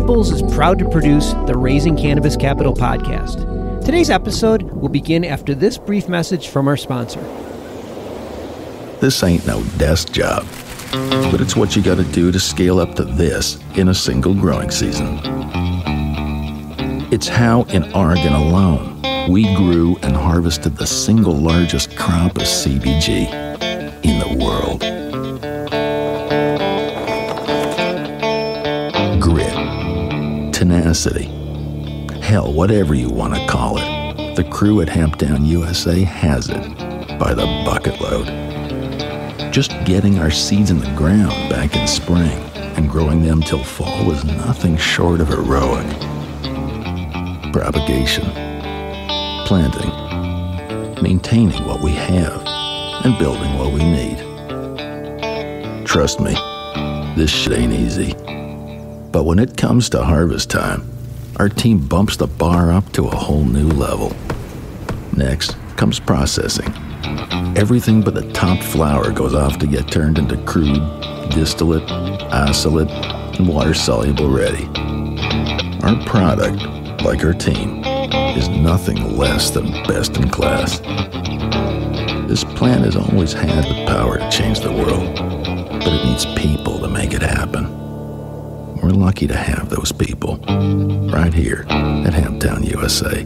MJBulls is proud to produce the Raising Cannabis Capital podcast. Today's episode will begin after this brief message from our sponsor. This ain't no desk job, but it's what you got to do to scale up to this in a single growing season. It's how in Oregon alone, we grew and harvested the single largest crop of CBG in the world. Grit, tenacity, hell, whatever you want to call it, the crew at Hamptown USA has it by the bucket load. Just getting our seeds in the ground back in spring and growing them till fall was nothing short of heroic. Propagation, planting, maintaining what we have, and building what we need. Trust me, this shit ain't easy. But when it comes to harvest time, our team bumps the bar up to a whole new level. Next comes processing. Everything but the top flower goes off to get turned into crude, distillate, isolate, and water-soluble ready. Our product, like our team, is nothing less than best in class. This plant has always had the power to change the world, but it needs people to make it happen. We're lucky to have those people right here at Hamptown USA.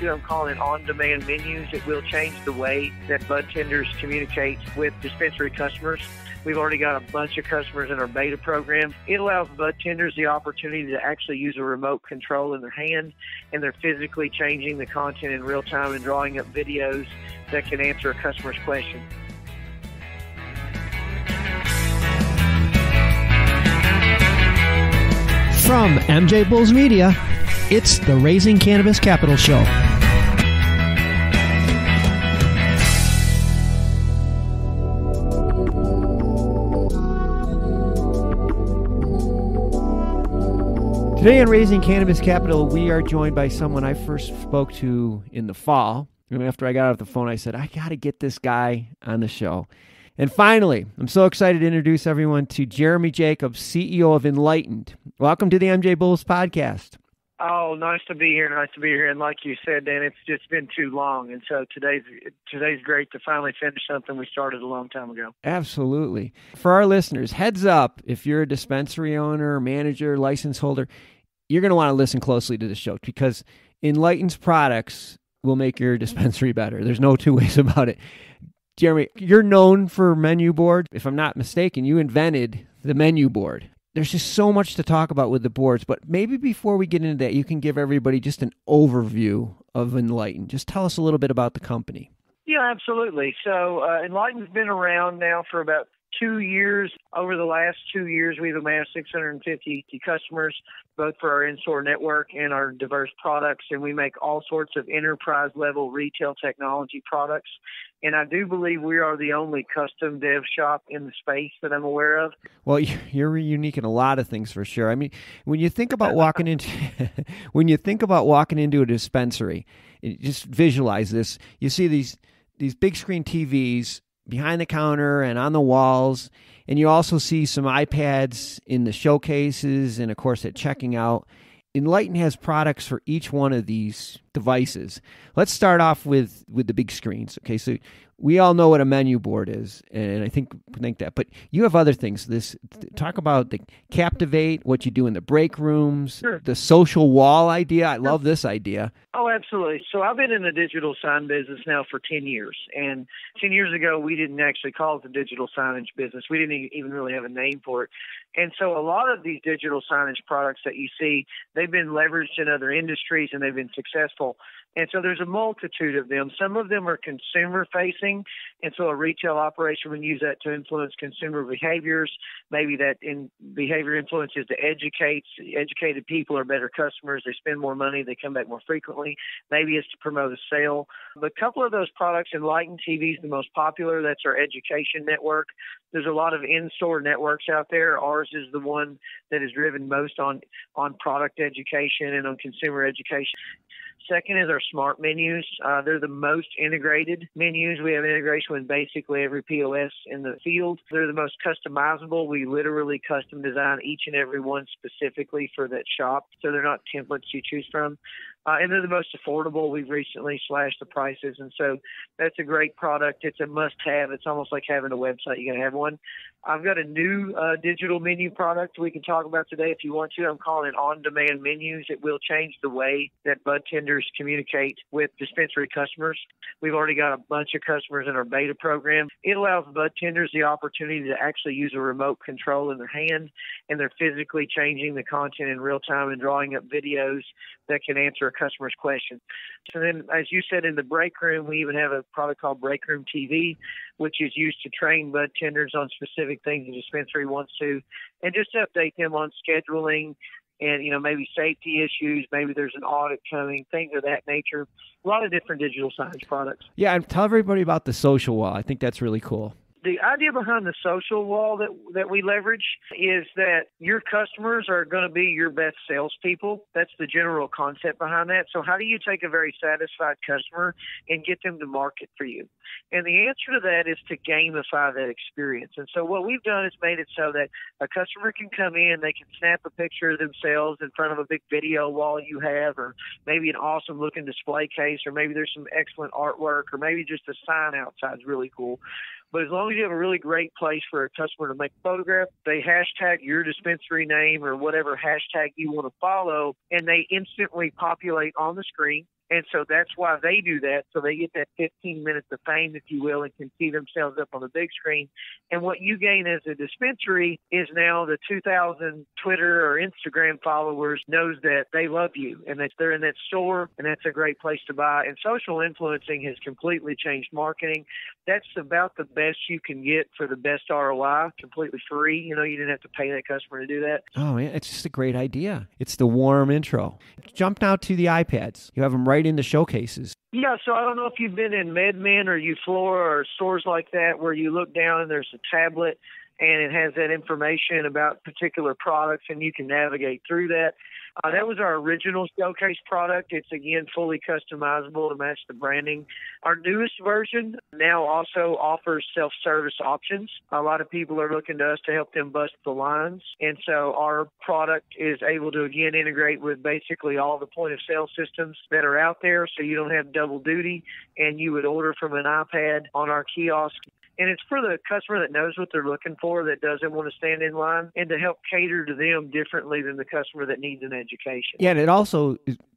I'm calling it on-demand menus. It will change the way that bud tenders communicate with dispensary customers. We've already got a bunch of customers in our beta program. It allows bud tenders the opportunity to actually use a remote control in their hand, and they're physically changing the content in real time and drawing up videos that can answer a customer's question. From MJBulls Media, it's the Raising Cannabis Capital Show. Today on Raising Cannabis Capital, we are joined by someone I first spoke to in the fall. And after I got off the phone, I said, I got to get this guy on the show. And finally, I'm so excited to introduce everyone to Jeremy Jacobs, CEO of Enlighten. Welcome to the MJBulls podcast. Oh, nice to be here. Nice to be here. And like you said, Dan, it's just been too long. And so today's great to finally finish something we started a long time ago. Absolutely. For our listeners, heads up, if you're a dispensary owner, manager, license holder, you're going to want to listen closely to the show because Enlighten's products will make your dispensary better. There's no two ways about it. Jeremy, you're known for menu board. If I'm not mistaken, you invented the menu board. There's just so much to talk about with the boards, but maybe before we get into that, you can give everybody just an overview of Enlighten. Just tell us a little bit about the company. Yeah, absolutely. So Enlighten's been around now for about 2 years. Over the last 2 years, we've amassed 650 customers, both for our in-store network and our diverse products, and we make all sorts of enterprise-level retail technology products. And I do believe we are the only custom dev shop in the space that I'm aware of. Well, you're unique in a lot of things for sure. I mean, when you think about walking into a dispensary, just visualize this. You see these big screen TVs behind the counter and on the walls, and you also see some iPads in the showcases and, of course, at checking out. Enlighten has products for each one of these devices. Let's start off with the big screens. Okay, so we all know what a menu board is, and I think that. But you have other things. Talk about the Captivate, what you do in the break rooms, Sure. The social wall idea. I love this idea. Oh, absolutely. So I've been in the digital sign business now for 10 years. And 10 years ago, we didn't actually call it the digital signage business. We didn't even really have a name for it. And so a lot of these digital signage products that you see, they've been leveraged in other industries and they've been successful. And so there's a multitude of them. Some of them are consumer facing. And so a retail operation would use that to influence consumer behaviors. Maybe that behavior influences to educate. Educated people are better customers. They spend more money. They come back more frequently. Maybe it's to promote a sale. But a couple of those products, Enlighten TV is the most popular. That's our education network. There's a lot of in-store networks out there. Ours is the one that is driven most on product education and on consumer education. Second is our smart menus. They're the most integrated menus. We have integration with basically every POS in the field. They're the most customizable. We literally custom design each and every one specifically for that shop, so they're not templates you choose from. And they're the most affordable. We've recently slashed the prices, and so that's a great product. It's a must-have. It's almost like having a website. You got to have one. I've got a new digital menu product we can talk about today if you want to. I'm calling it on-demand menus. It will change the way that bud tenders communicate with dispensary customers. We've already got a bunch of customers in our beta program. It allows bud tenders the opportunity to actually use a remote control in their hand, and they're physically changing the content in real time and drawing up videos that can answer a customer's question. So then, as you said, in the break room, we even have a product called Break Room TV, which is used to train bud tenders on specific things the dispensary wants to, and just to update them on scheduling and, maybe safety issues. Maybe there's an audit coming, things of that nature. A lot of different digital signage products. Yeah, and tell everybody about the social wall. I think that's really cool. The idea behind the social wall that we leverage is that your customers are going to be your best salespeople. That's the general concept behind that. So how do you take a very satisfied customer and get them to market for you? And the answer to that is to gamify that experience. And so what we've done is made it so that a customer can come in, they can snap a picture of themselves in front of a big video wall you have, or maybe an awesome looking display case, or maybe there's some excellent artwork, or maybe just a sign outside is really cool. But as long as you have a really great place for a customer to make a photograph, they hashtag your dispensary name or whatever hashtag you want to follow, and they instantly populate on the screen. And so that's why they do that. So they get that 15 minutes of fame, if you will, and can see themselves up on the big screen. And what you gain as a dispensary is now the 2,000 Twitter or Instagram followers knows that they love you and that they're in that store, and that's a great place to buy. And social influencing has completely changed marketing. That's about the best you can get for the best ROI, completely free. You didn't have to pay that customer to do that. Oh, yeah, it's just a great idea. It's the warm intro. Jump now to the iPads. You have them right in the showcases. Yeah, so I don't know if you've been in MedMen or Uflora or stores like that where you look down and there's a tablet and it has that information about particular products and you can navigate through that. That was our original showcase product. It's, again, fully customizable to match the branding. Our newest version now also offers self-service options. A lot of people are looking to us to help them bust the lines. And so our product is able to, again, integrate with basically all the point-of-sale systems that are out there, so you don't have double duty, and you would order from an iPad on our kiosk. And it's for the customer that knows what they're looking for, that doesn't want to stand in line, and to help cater to them differently than the customer that needs an education. Yeah, and it also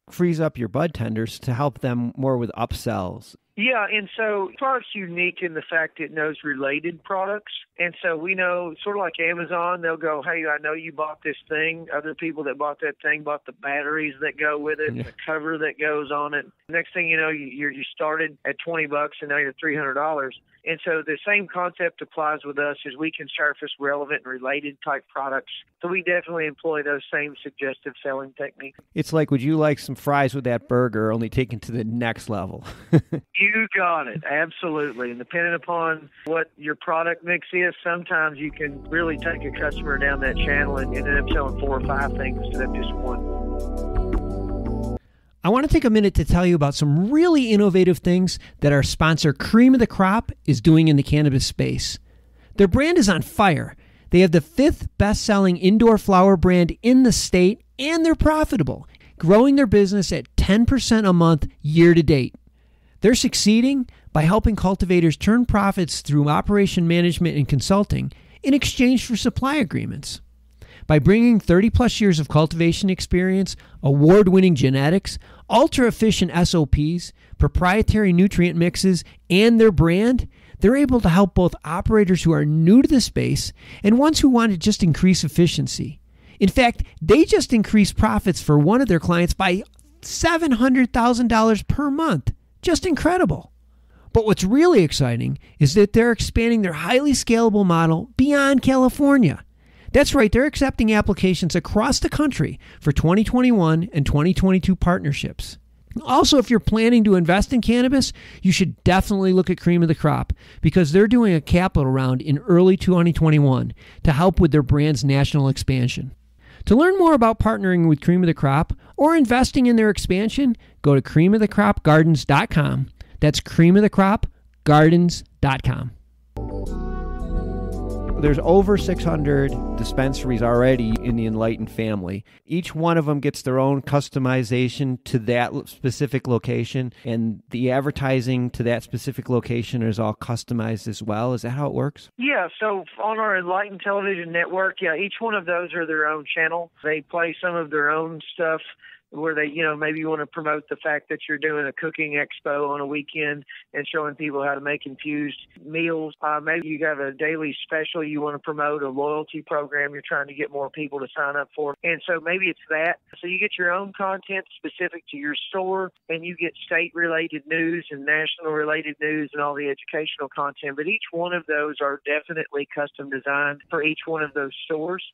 frees up your bud tenders to help them more with upsells. Yeah, and so the product's unique in the fact it knows related products. And so we know, sort of like Amazon, they'll go, hey, I know you bought this thing. Other people that bought that thing bought the batteries that go with it, the cover that goes on it. Next thing you know, you started at $20 and now you're $300. And so the same concept applies with us, is we can surface relevant and related type products. So we definitely employ those same suggestive selling techniques. It's like, would you like some fries with that burger, only taken to the next level? You got it. Absolutely. And depending upon what your product mix is, sometimes you can really take a customer down that channel and end up selling 4 or 5 things instead of just one. I want to take a minute to tell you about some really innovative things that our sponsor, Cream of the Crop, is doing in the cannabis space. Their brand is on fire. They have the 5th best-selling indoor flower brand in the state, and they're profitable, growing their business at 10% a month year to date. They're succeeding by helping cultivators turn profits through operation management and consulting in exchange for supply agreements. By bringing 30-plus years of cultivation experience, award-winning genetics, ultra-efficient SOPs, proprietary nutrient mixes, and their brand, they're able to help both operators who are new to the space and ones who want to just increase efficiency. In fact, they just increased profits for one of their clients by $700,000 per month. Just incredible. But what's really exciting is that they're expanding their highly scalable model beyond California. That's right, they're accepting applications across the country for 2021 and 2022 partnerships. Also, if you're planning to invest in cannabis, you should definitely look at Cream of the Crop, because they're doing a capital round in early 2021 to help with their brand's national expansion. To learn more about partnering with Cream of the Crop or investing in their expansion, go to creamofthecropgardens.com. That's creamofthecropgardens.com. There's over 600 dispensaries already in the Enlighten family. Each one of them gets their own customization to that specific location, and the advertising to that specific location is all customized as well. Is that how it works? Yeah, so on our Enlighten television network, each one of those are their own channel. They play some of their own stuff where they, maybe you want to promote the fact that you're doing a cooking expo on a weekend and showing people how to make infused meals. Maybe you have a daily special you want to promote, a loyalty program you're trying to get more people to sign up for. And so maybe it's that. So you get your own content specific to your store, and you get state-related news and national-related news and all the educational content. But each one of those are definitely custom designed for each one of those stores.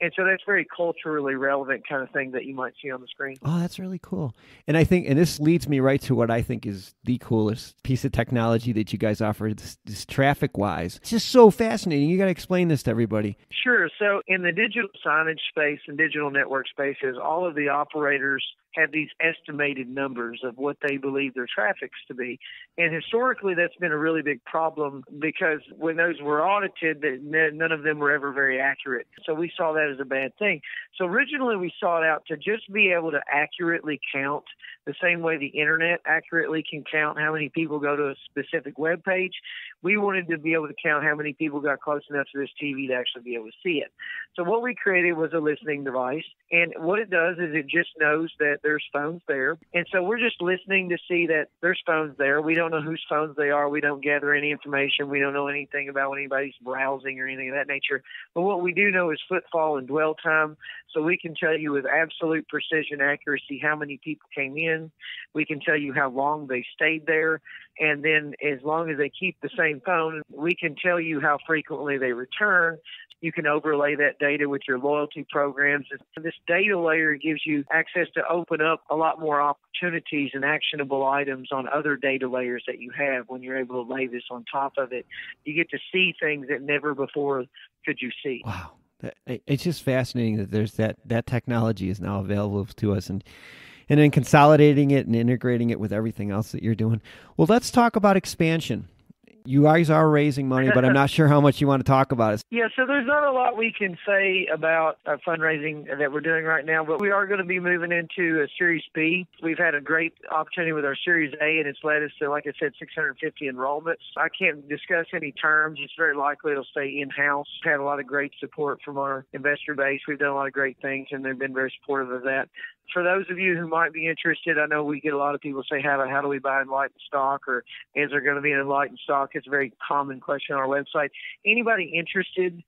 And so that's very culturally relevant kind of thing that you might see on the screen. Oh, that's really cool. And I think, and this leads me right to what I think is the coolest piece of technology that you guys offer, this traffic-wise. It's just so fascinating. You got to explain this to everybody. Sure. So in the digital signage space and digital network spaces, all of the operators have these estimated numbers of what they believe their traffic's to be. And historically, that's been a really big problem because when those were audited, none of them were ever very accurate. So we saw that as a bad thing. So originally, we sought out to just be able to accurately count the same way the internet accurately can count how many people go to a specific web page. We wanted to be able to count how many people got close enough to this TV to actually be able to see it. So what we created was a listening device. And what it does is it just knows that there's phones there. And so we're just listening to see that there's phones there. We don't know whose phones they are. We don't gather any information. We don't know anything about when anybody's browsing or anything of that nature. But what we do know is footfall and dwell time. So we can tell you with absolute precision accuracy how many people came in. We can tell you how long they stayed there. And then as long as they keep the same phone, we can tell you how frequently they return. You can overlay that data with your loyalty programs. And this data layer gives you access to open up a lot more opportunities and actionable items on other data layers that you have when you're able to lay this on top of it. You get to see things that never before could you see. Wow. It's just fascinating that there's that technology is now available to us, and then consolidating it and integrating it with everything else that you're doing. Well, let's talk about expansion. You guys are raising money, but I'm not sure how much you want to talk about it. Yeah, so there's not a lot we can say about fundraising that we're doing right now, but we are going to be moving into a Series B. We've had a great opportunity with our Series A, and it's led us to, like I said, 650 enrollments. I can't discuss any terms. It's very likely it'll stay in-house. We've had a lot of great support from our investor base. We've done a lot of great things, and they've been very supportive of that. For those of you who might be interested, I know we get a lot of people say, how do we buy Enlighten stock, or is there going to be an Enlighten stock? It's a very common question on our website. Anybody interested,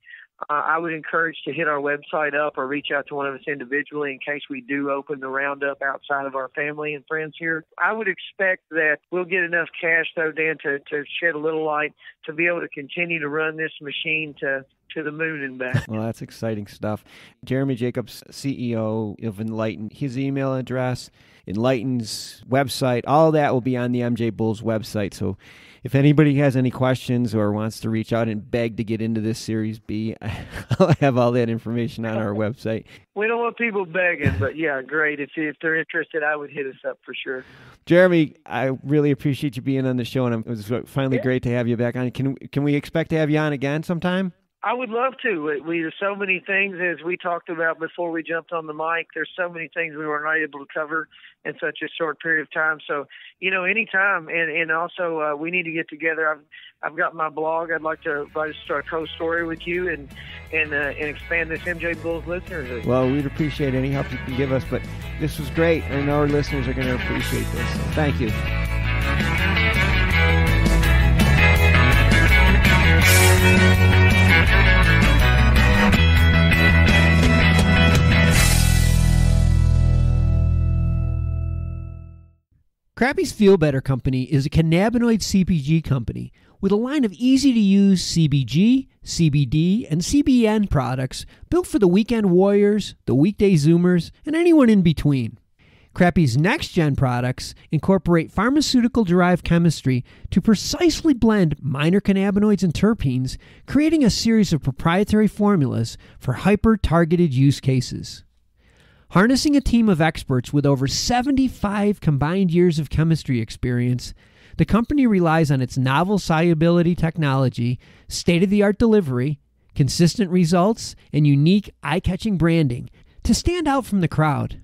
I would encourage to hit our website up or reach out to one of us individually in case we do open the roundup outside of our family and friends here. I would expect that we'll get enough cash, though, Dan, to shed a little light to be able to continue to run this machine to the moon and back. Well, that's exciting stuff. Jeremy Jacobs, CEO of Enlighten, his email address, Enlighten's website, all that will be on the MJBulls website. So if anybody has any questions or wants to reach out and beg to get into this Series B, I'll have all that information on our website. We don't want people begging, but yeah, great. If they're interested, I would hit us up for sure. Jeremy, I really appreciate you being on the show, and it was finally great to have you back on. Can we expect to have you on again sometime? I would love to. We have so many things, as we talked about before we jumped on the mic. There's so many things we were not able to cover in such a short period of time. So, anytime. And also, we need to get together. I've got my blog. I'd like to start a co-story with you and expand this MJBulls listeners. Well, we'd appreciate any help you can give us. But this was great. I know our listeners are going to appreciate this. So thank you. Crappy's Feel Better Company is a cannabinoid CPG company with a line of easy-to-use CBG, CBD, and CBN products built for the weekend warriors, the weekday Zoomers, and anyone in between. Crappy's next-gen products incorporate pharmaceutical-derived chemistry to precisely blend minor cannabinoids and terpenes, creating a series of proprietary formulas for hyper-targeted use cases. Harnessing a team of experts with over 75 combined years of chemistry experience, the company relies on its novel solubility technology, state-of-the-art delivery, consistent results, and unique eye-catching branding to stand out from the crowd.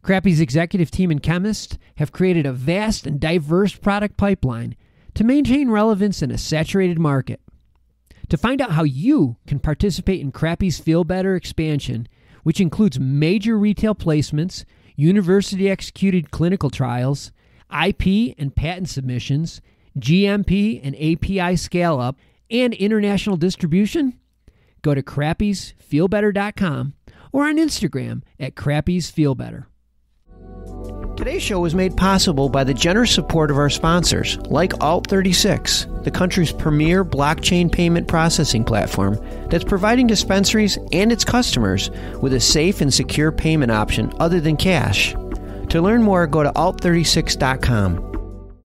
Crappie's executive team and chemists have created a vast and diverse product pipeline to maintain relevance in a saturated market. To find out how you can participate in Crappie's Feel Better expansion, which includes major retail placements, university-executed clinical trials, IP and patent submissions, GMP and API scale-up, and international distribution, go to crappiesfeelbetter.com or on Instagram at crappiesfeelbetter. Today's show was made possible by the generous support of our sponsors, like Alt36, the country's premier blockchain payment processing platform that's providing dispensaries and its customers with a safe and secure payment option other than cash. To learn more, go to alt36.com.